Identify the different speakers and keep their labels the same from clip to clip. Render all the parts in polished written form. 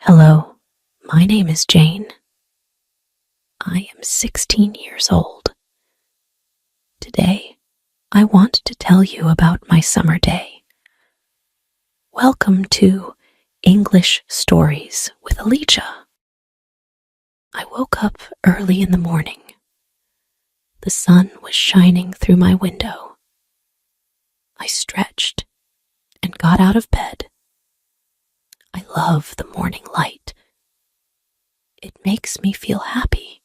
Speaker 1: Hello, my name is Jane. I am 16 years old. Today, I want to tell you about my summer day. Welcome to English Stories with Alicia. I woke up early in the morning. The sun was shining through my window. I stretched and got out of bed. I love the morning light. It makes me feel happy.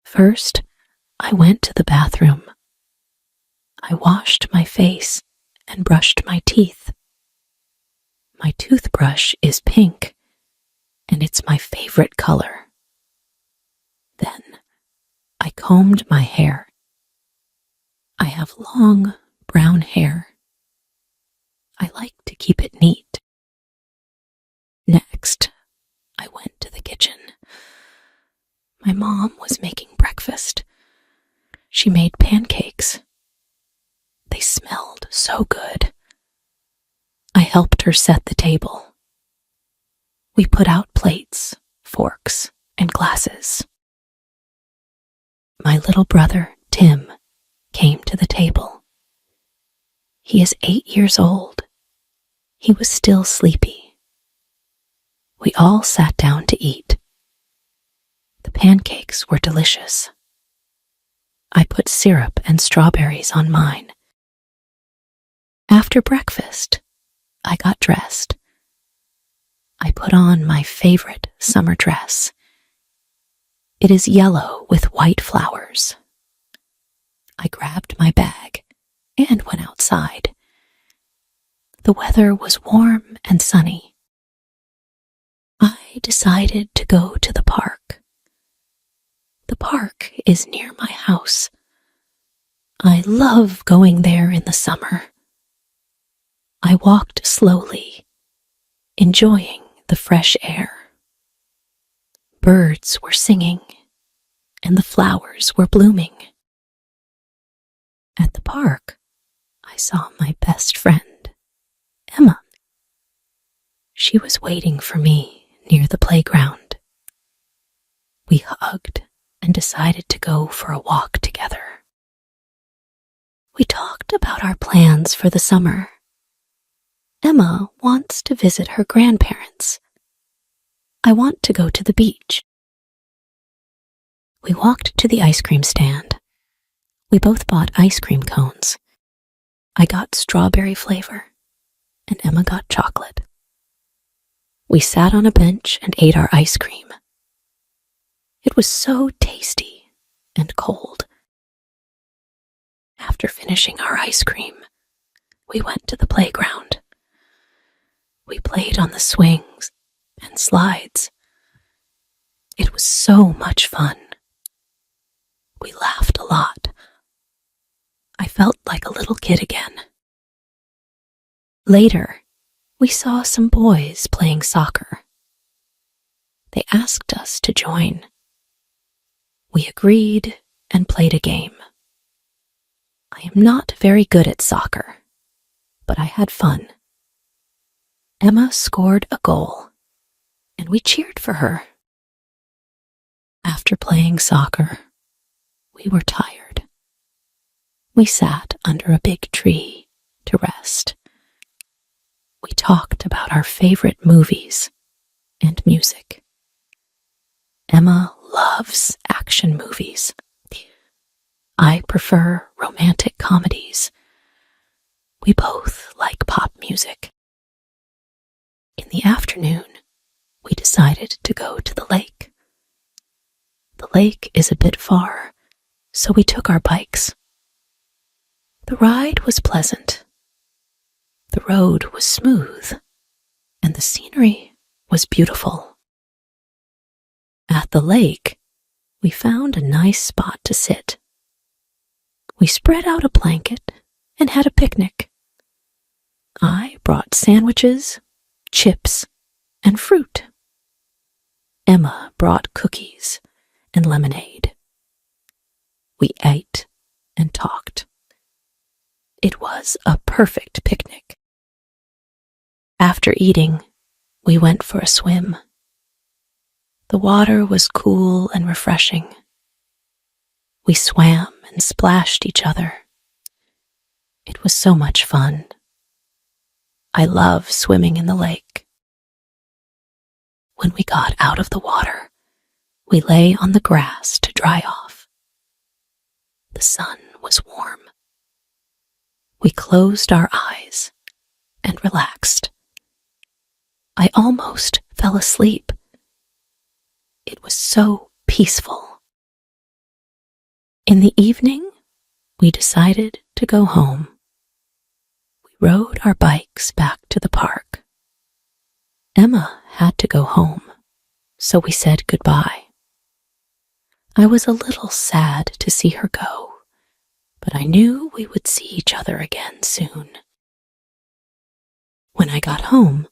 Speaker 1: First, I went to the bathroom. I washed my face and brushed my teeth. My toothbrush is pink, and it's my favorite color. Then, I combed my hair. I have long, brown hair. I like to keep it neat. Next, I went to the kitchen. My mom was making breakfast. She made pancakes. They smelled so good. I helped her set the table. We put out plates, forks, and glasses. My little brother, Tim, came to the table. He is 8 years old. He was still sleepy. We all sat down to eat. The pancakes were delicious. I put syrup and strawberries on mine. After breakfast, I got dressed. I put on my favorite summer dress. It is yellow with white flowers. I grabbed my bag and went outside. The weather was warm and sunny. I decided to go to the park. The park is near my house. I love going there in the summer. I walked slowly, enjoying the fresh air. Birds were singing, and the flowers were blooming. At the park, I saw my best friend, Emma. She was waiting for me near the playground. We hugged and decided to go for a walk together. We talked about our plans for the summer. Emma wants to visit her grandparents. I want to go to the beach. We walked to the ice cream stand. We both bought ice cream cones. I got strawberry flavor, and Emma got chocolate. We sat on a bench and ate our ice cream. It was so tasty and cold. After finishing our ice cream, we went to the playground. We played on the swings and slides. It was so much fun. We laughed a lot. I felt like a little kid again. Later, we saw some boys playing soccer. They asked us to join. We agreed and played a game. I am not very good at soccer, but I had fun. Emma scored a goal, and we cheered for her. After playing soccer, we were tired. We sat under a big tree to rest. We talked about our favorite movies and music. Emma loves action movies. I prefer romantic comedies. We both like pop music. In the afternoon, we decided to go to the lake. The lake is a bit far, so we took our bikes. The ride was pleasant. The road was smooth, and the scenery was beautiful. At the lake, we found a nice spot to sit. We spread out a blanket and had a picnic. I brought sandwiches, chips, and fruit. Emma brought cookies and lemonade. We ate and talked. It was a perfect picnic. After eating, We went for a swim. The water was cool and refreshing. We swam and splashed each other. It was so much fun. I love swimming in the lake. When we got out of the water, we lay on the grass to dry off. The sun was warm. We closed our eyes and relaxed. I almost fell asleep. It was so peaceful. In the evening, we decided to go home. We rode our bikes back to the park. Emma had to go home, so we said goodbye. I was a little sad to see her go, but I knew we would see each other again soon. When I got home,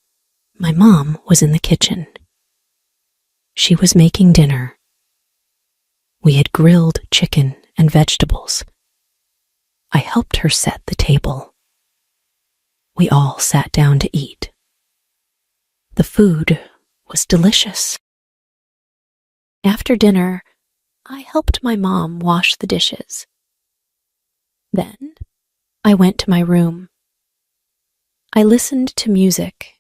Speaker 1: my mom was in the kitchen. She was making dinner. We had grilled chicken and vegetables. I helped her set the table. We all sat down to eat. The food was delicious. After dinner, I helped my mom wash the dishes. Then, I went to my room. I listened to music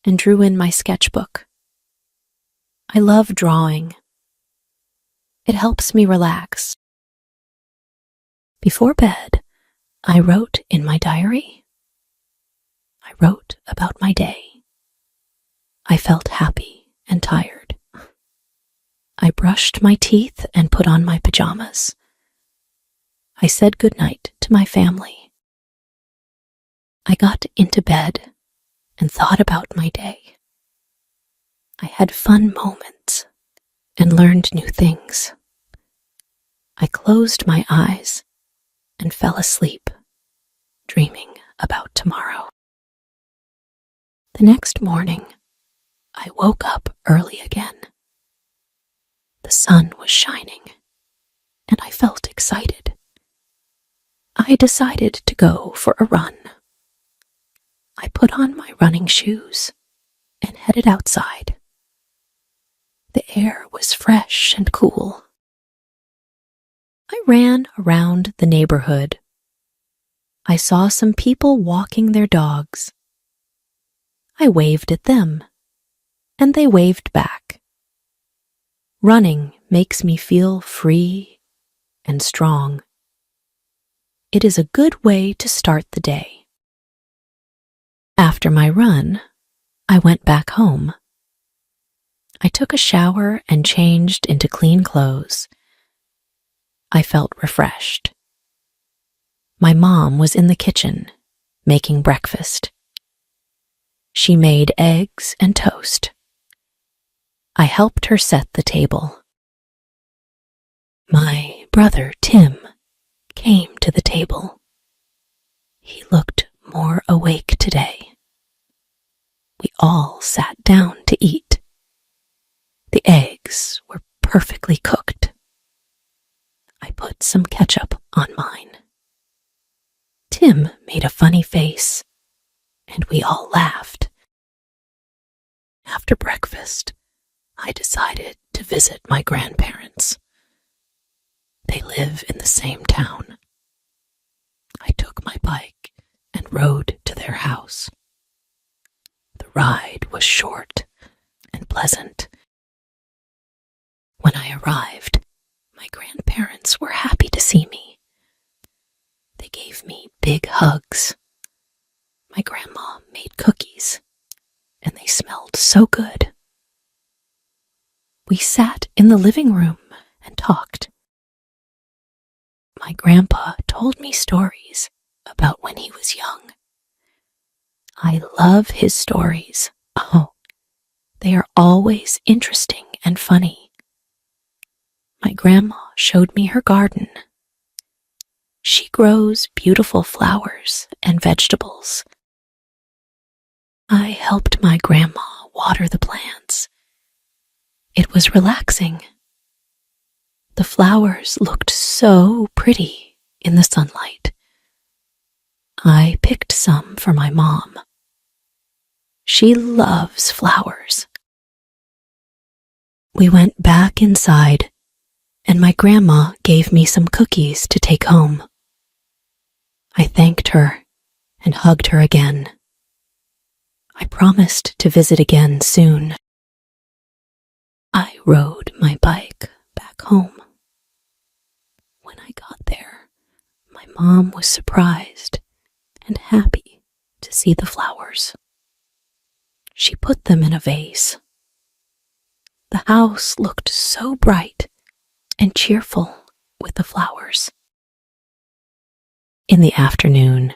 Speaker 1: and drew in my sketchbook. I love drawing. It helps me relax. Before bed, I wrote in my diary. I wrote about my day. I felt happy and tired. I brushed my teeth and put on my pajamas. I said goodnight to my family. I got into bed and thought about my day. I had fun moments and learned new things. I closed my eyes and fell asleep, dreaming about tomorrow. The next morning, I woke up early again. The sun was shining, and I felt excited. I decided to go for a run. I put on my running shoes and headed outside. The air was fresh and cool. I ran around the neighborhood. I saw some people walking their dogs. I waved at them, and they waved back. Running makes me feel free and strong. It is a good way to start the day. After my run, I went back home. I took a shower and changed into clean clothes. I felt refreshed. My mom was in the kitchen, making breakfast. She made eggs and toast. I helped her set the table. My brother, Tim, came to the table. He looked more awake today. We all sat down to eat. The eggs were perfectly cooked. I put some ketchup on mine. Tim made a funny face, and we all laughed. After breakfast, I decided to visit my grandparents. They live in the same town. I took my bike and rode to their house. The ride was short and pleasant. When I arrived, my grandparents were happy to see me. They gave me big hugs. My grandma made cookies, and they smelled so good. We sat in the living room and talked. My grandpa told me stories about when he was young. I love his stories. Oh, they are always interesting and funny. My grandma showed me her garden. She grows beautiful flowers and vegetables. I helped my grandma water the plants. It was relaxing. The flowers looked so pretty in the sunlight. I picked some for my mom. She loves flowers. We went back inside, and my grandma gave me some cookies to take home. I thanked her and hugged her again. I promised to visit again soon. I rode my bike back home. When I got there, my mom was surprised and happy to see the flowers. She put them in a vase. The house looked so bright and cheerful with the flowers. In the afternoon,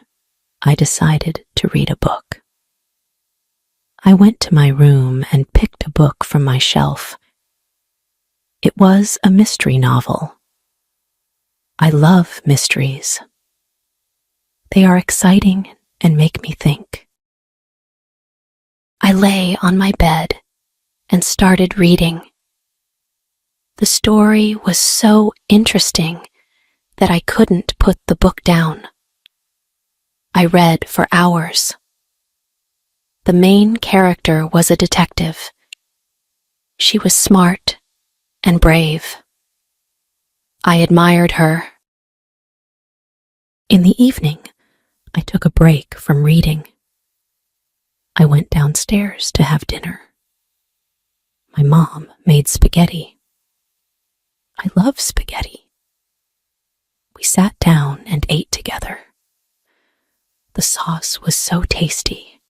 Speaker 1: I decided to read a book. I went to my room and picked a book from my shelf. It was a mystery novel. I love mysteries. They are exciting and make me think. I lay on my bed and started reading. The story was so interesting that I couldn't put the book down. I read for hours. The main character was a detective. She was smart and brave. I admired her. In the evening, I took a break from reading. I went downstairs to have dinner. My mom made spaghetti. I love spaghetti. We sat down and ate together. The sauce was so tasty.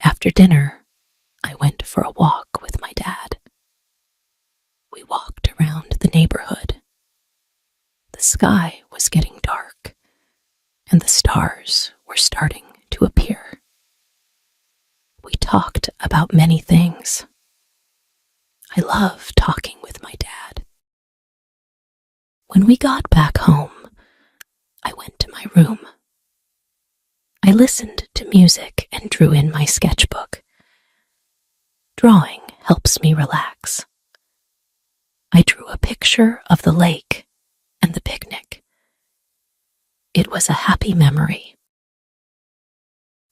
Speaker 1: After dinner, I went for a walk with my dad. We walked around the neighborhood. The sky was getting dark, and the stars were starting to appear. We talked about many things. I love talking with my dad. When we got back home, I went to my room. I listened to music and drew in my sketchbook. Drawing helps me relax. I drew a picture of the lake and the picnic. It was a happy memory.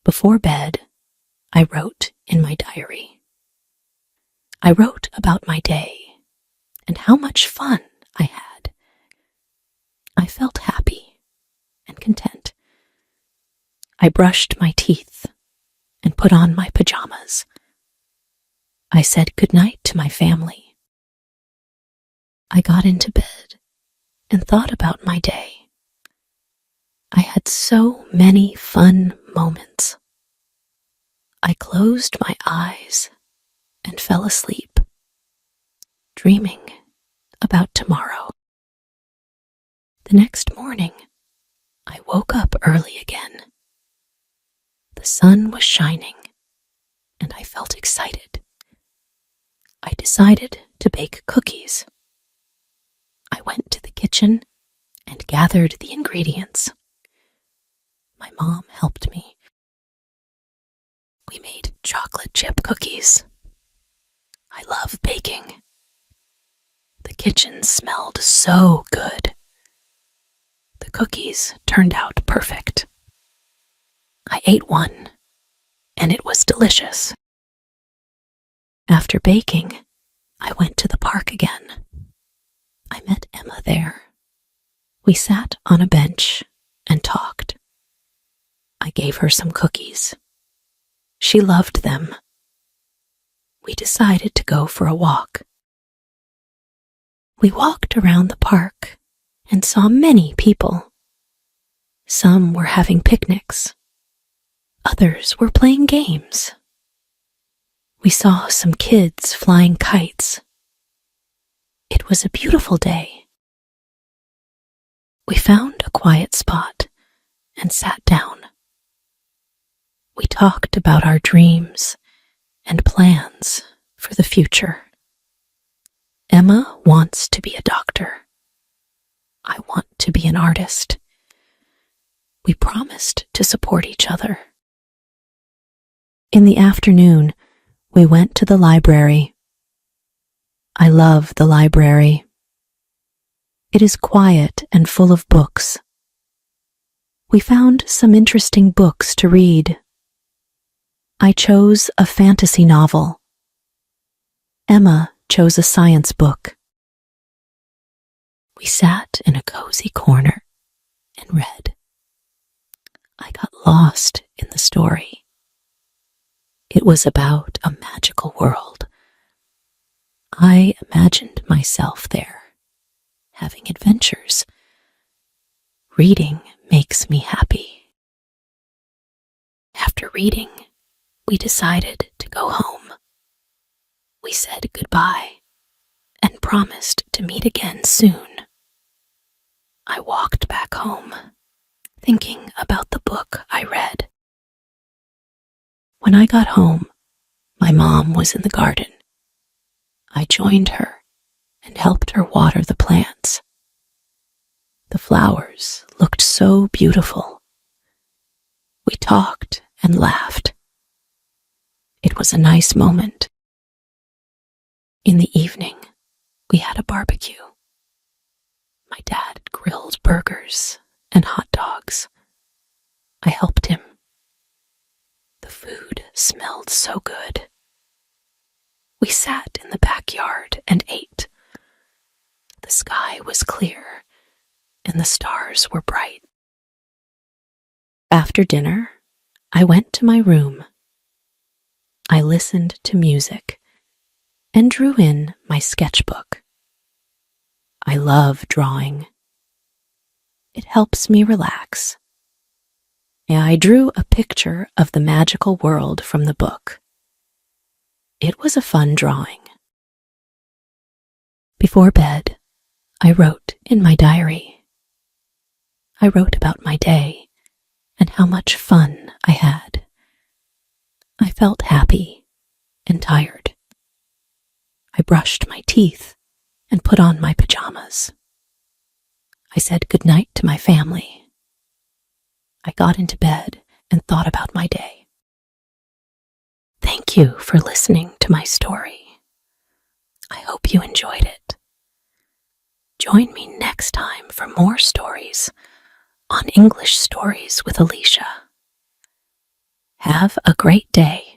Speaker 1: Before bed, I wrote in my diary. I wrote about my day and how much fun I had. I felt happy and content. I brushed my teeth and put on my pajamas. I said goodnight to my family. I got into bed and thought about my day. I had so many fun moments. I closed my eyes and fell asleep, dreaming about tomorrow. The next morning, I woke up early again. The sun was shining, and I felt excited. I decided to bake cookies. I went to the kitchen and gathered the ingredients. My mom helped me. We made chocolate chip cookies. I love baking. The kitchen smelled so good. The cookies turned out perfect. I ate one, and it was delicious. After baking, I went to the park again. I met Emma there. We sat on a bench and talked. I gave her some cookies. She loved them. We decided to go for a walk. We walked around the park and saw many people. Some were having picnics. Others were playing games. We saw some kids flying kites. It was a beautiful day. We found a quiet spot and sat down. We talked about our dreams and plans for the future. Emma wants to be a doctor. I want to be an artist. We promised to support each other. In the afternoon, we went to the library. I love the library. It is quiet and full of books. We found some interesting books to read. I chose a fantasy novel. Emma chose a science book. We sat in a cozy corner and read. I got lost in the story. It was about a magical world. I imagined myself there, having adventures. Reading makes me happy. After reading, we decided to go home. We said goodbye and promised to meet again soon. I walked back home, thinking about the book I read. When I got home, my mom was in the garden. I joined her and helped her water the plants. The flowers looked so beautiful. We talked and laughed. It was a nice moment. In the evening, we had a barbecue. My dad grilled burgers and hot dogs. I helped him. The food smelled so good. We sat in the backyard and ate. The sky was clear and the stars were bright. After dinner, I went to my room. I listened to music and drew in my sketchbook. I love drawing. It helps me relax. I drew a picture of the magical world from the book. It was a fun drawing. Before bed, I wrote in my diary. I wrote about my day and how much fun I had. I felt happy and tired. I brushed my teeth and put on my pajamas. I said goodnight to my family. I got into bed and thought about my day. Thank you for listening to my story. I hope you enjoyed it. Join me next time for more stories on English Stories with Alicia. Have a great day.